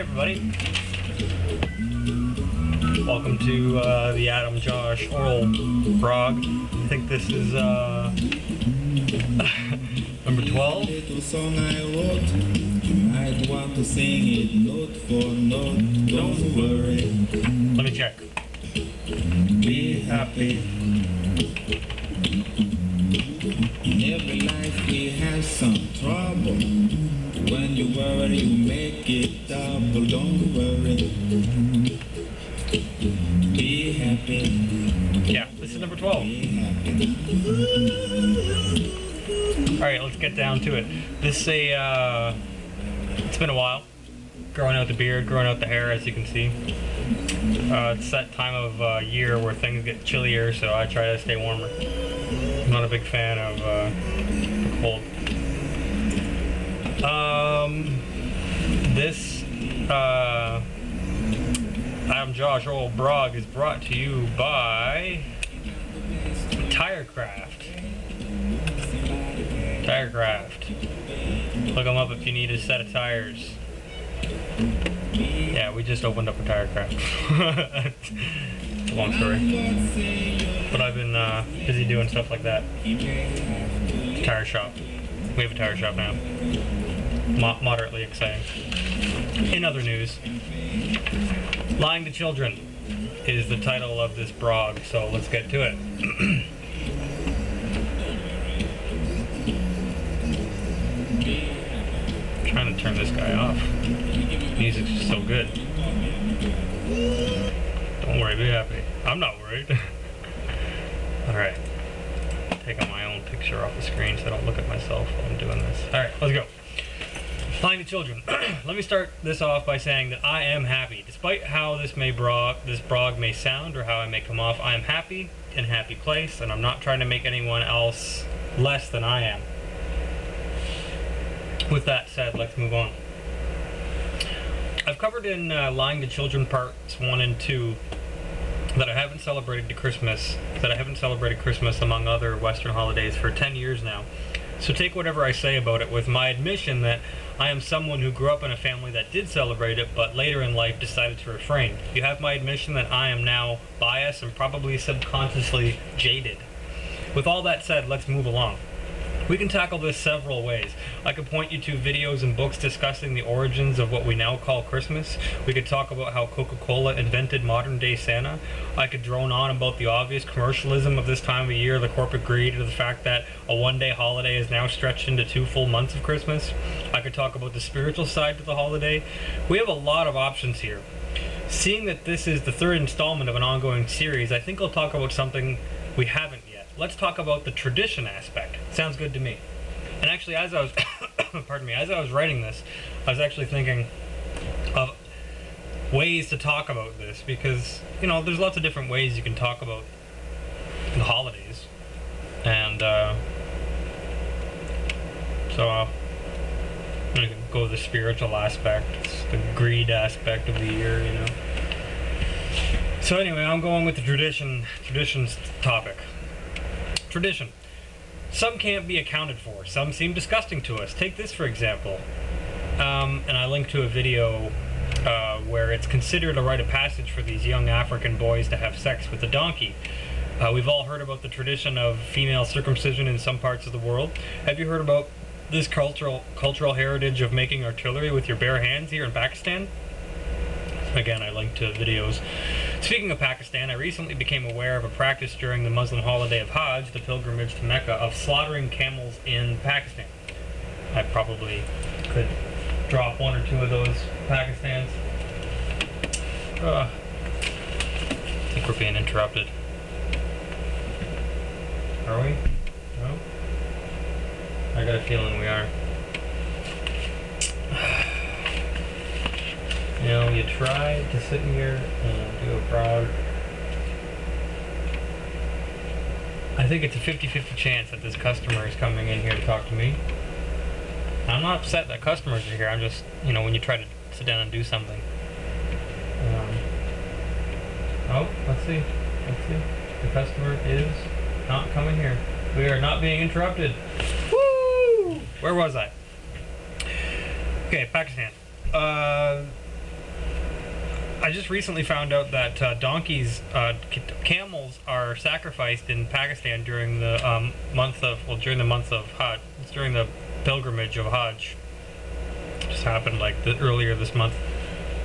everybody. Welcome to the Adam Josh oral prog. I think this is number 12. Song I wrote, you might want to sing it note for note. Don't worry. Let me check. Be happy. In every life we have some trouble. When you worry, you make it double. Don't worry. Be happy. Yeah, this is number 12. Be happy. Alright, let's get down to it. This is a, it's been a while. Growing out the beard, growing out the hair, as you can see. It's that time of year where things get chillier, so I try to stay warmer. I'm not a big fan of the cold. This I'm Josh Old Brog is brought to you by Tirecraft. Tirecraft. Look them up if you need a set of tires. Yeah, we just opened up a Tirecraft. It's a long story. But I've been busy doing stuff like that. Tire shop. We have a tire shop now. Moderately exciting. In other news, Lying to Children is the title of this brog, so let's get to it. Trying to turn this guy off. Music's just so good. Don't worry, be happy. I'm not worried. Alright. Taking my own picture off the screen so I don't look at myself while I'm doing this. Alright, let's go. Lying to Children. Let me start this off by saying that I am happy. Despite how this brog may sound or how I may come off, I am happy, in a happy place, and I'm not trying to make anyone else less than I am. With that said, let's move on. I've covered in Lying to Children parts 1 and 2 that I haven't celebrated Christmas among other Western holidays for 10 years now. So take whatever I say about it with my admission that I am someone who grew up in a family that did celebrate it, but later in life decided to refrain. You have my admission that I am now biased and probably subconsciously jaded. With all that said, let's move along. We can tackle this several ways. I could point you to videos and books discussing the origins of what we now call Christmas. We could talk about how Coca-Cola invented modern-day Santa. I could drone on about the obvious commercialism of this time of year, the corporate greed, or the fact that a one-day holiday is now stretched into 2 full months of Christmas. I could talk about the spiritual side to the holiday. We have a lot of options here. Seeing that this is the 3rd installment of an ongoing series, I think I'll talk about something we haven't yet. Let's talk about the tradition aspect. Sounds good to me. And actually, as I was, pardon me, as I was writing this, I was actually thinking of ways to talk about this because, you know, there's lots of different ways you can talk about the holidays. And so I'm going to go with the spiritual aspect, the greed aspect of the year, you know. So anyway, I'm going with the traditions topic. Tradition. Some can't be accounted for. Some seem disgusting to us. Take this for example. And I linked to a video where it's considered a rite of passage for these young African boys to have sex with a donkey. We've all heard about the tradition of female circumcision in some parts of the world. Have you heard about this cultural heritage of making artillery with your bare hands here in Pakistan? Again, I linked to videos. Speaking of Pakistan, I recently became aware of a practice during the Muslim holiday of Hajj, the pilgrimage to Mecca, of slaughtering camels in Pakistan. I probably could drop 1 or 2 of those Pakistans. I think we're being interrupted. Are we? No? I got a feeling we are. You know, you try to sit here and do a prog. I think it's a 50-50 chance that this customer is coming in here to talk to me. I'm not upset that customers are here. I'm just, you know, when you try to sit down and do something. Oh, let's see. The customer is not coming here. We are not being interrupted. Woo! Where was I? Okay, Pakistan. I just recently found out that camels are sacrificed in Pakistan during the month of Hajj. It's during the pilgrimage of Hajj. It just happened like earlier this month.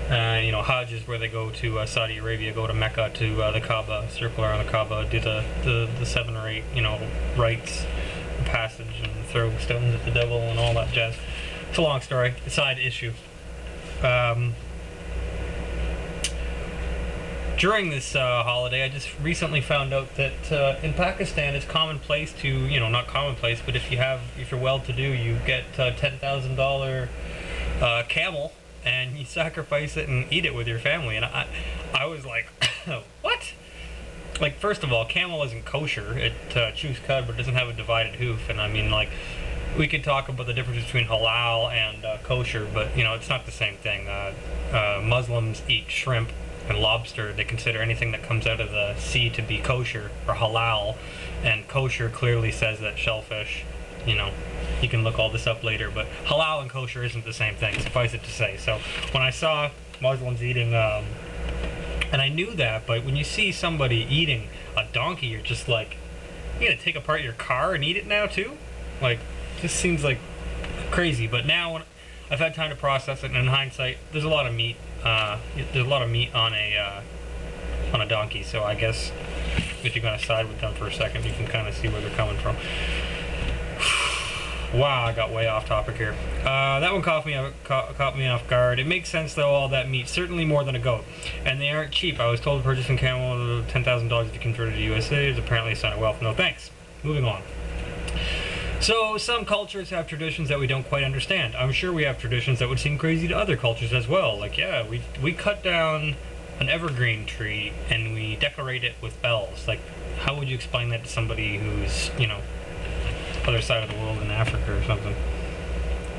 Hajj is where they go to Saudi Arabia, go to Mecca to the Kaaba, circle around the Kaaba, do the 7 or 8 rites, the passage, and throw stones at the devil and all that jazz. It's a long story, a side issue. During this holiday, I just recently found out that in Pakistan it's commonplace to, not commonplace, but if you're well-to-do, you get a $10,000 camel, and you sacrifice it and eat it with your family. And I was like, what? Like, first of all, camel isn't kosher. It chews cud, but it doesn't have a divided hoof. And I mean, like, we could talk about the difference between halal and kosher, but it's not the same thing. Muslims eat shrimp and lobster. They consider anything that comes out of the sea to be kosher or halal, and kosher clearly says that shellfish, you can look all this up later, but halal and kosher isn't the same thing, suffice it to say. So when I saw Muslims eating, and I knew that, but when you see somebody eating a donkey, you're just like, you gonna take apart your car and eat it now too? Like, this seems like crazy. But now when I've had time to process it, and in hindsight, there's a lot of meat. There's a lot of meat on a donkey. So I guess if you're gonna side with them for a second, you can kind of see where they're coming from. Wow, I got way off topic here. That one caught me off guard. It makes sense though, all that meat, certainly more than a goat. And they aren't cheap. I was told to purchase a camel $10,000 if you convert it to USA. It's apparently a sign of wealth. No thanks. Moving on. So some cultures have traditions that we don't quite understand. I'm sure we have traditions that would seem crazy to other cultures as well. Like, yeah, we cut down an evergreen tree and we decorate it with bells. Like, how would you explain that to somebody who's, other side of the world in Africa or something?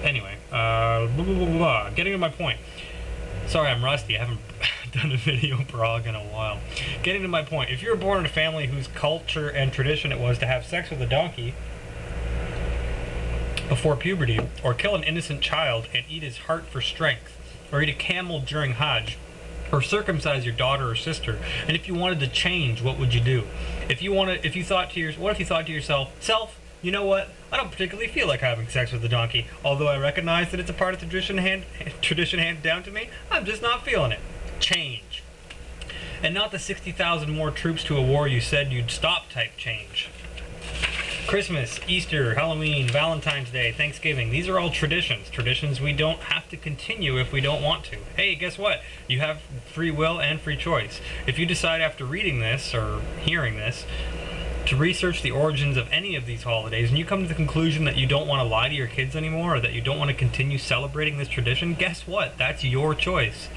Anyway, getting to my point. Sorry, I'm rusty. I haven't done a video blog in a while. Getting to my point. If you were born in a family whose culture and tradition it was to have sex with a donkey before puberty, or kill an innocent child and eat his heart for strength, or eat a camel during Hajj, or circumcise your daughter or sister, and if you wanted to change, what would you do? What if you thought to yourself, you know what? I don't particularly feel like having sex with a donkey. Although I recognize that it's a part of tradition handed down to me, I'm just not feeling it. Change. And not the 60,000 more troops to a war you said you'd stop type change. Christmas, Easter, Halloween, Valentine's Day, Thanksgiving, these are all traditions. Traditions we don't have to continue if we don't want to. Hey, guess what? You have free will and free choice. If you decide after reading this or hearing this to research the origins of any of these holidays, and you come to the conclusion that you don't want to lie to your kids anymore, or that you don't want to continue celebrating this tradition, guess what? That's your choice.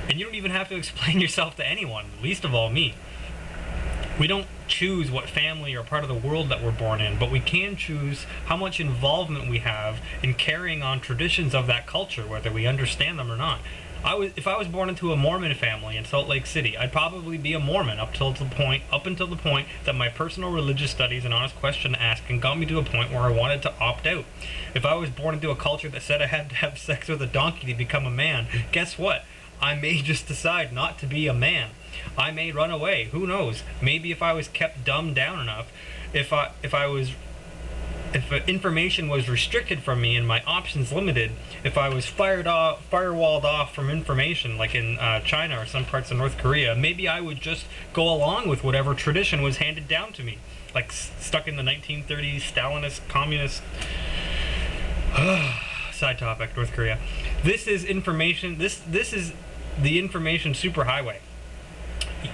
And you don't even have to explain yourself to anyone, least of all me. We don't choose what family or part of the world that we're born in, but we can choose how much involvement we have in carrying on traditions of that culture, whether we understand them or not. If I was born into a Mormon family in Salt Lake City, I'd probably be a Mormon up until the point that my personal religious studies and honest question asking got me to a point where I wanted to opt out. If I was born into a culture that said I had to have sex with a donkey to become a man, guess what? I may just decide not to be a man. I may run away. Who knows? Maybe if I was kept dumbed down enough, if information was restricted from me and my options limited, if I was firewalled off from information, like in China or some parts of North Korea, maybe I would just go along with whatever tradition was handed down to me, like stuck in the 1930s Stalinist communist. Side topic, North Korea. This is information. This is the information superhighway.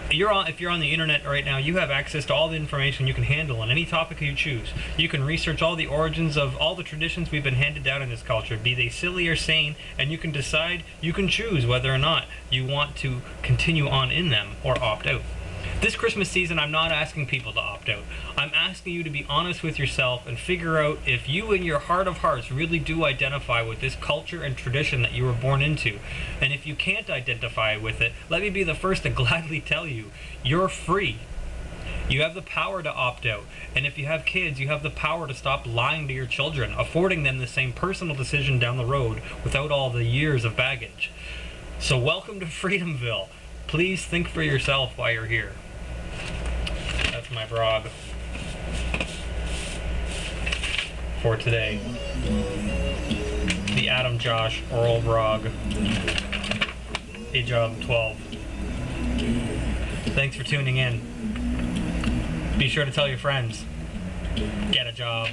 If you're on the internet right now, you have access to all the information you can handle on any topic you choose. You can research all the origins of all the traditions we've been handed down in this culture, be they silly or sane, and you can choose whether or not you want to continue on in them or opt out. This Christmas season, I'm not asking people to opt out. I'm asking you to be honest with yourself and figure out if you in your heart of hearts really do identify with this culture and tradition that you were born into. And if you can't identify with it, let me be the first to gladly tell you, you're free. You have the power to opt out. And if you have kids, you have the power to stop lying to your children, affording them the same personal decision down the road without all the years of baggage. So welcome to Freedomville. Please think for yourself while you're here. That's my brog for today. The Adam Josh Oral Brog. AJOB 12. Thanks for tuning in. Be sure to tell your friends. Get a job.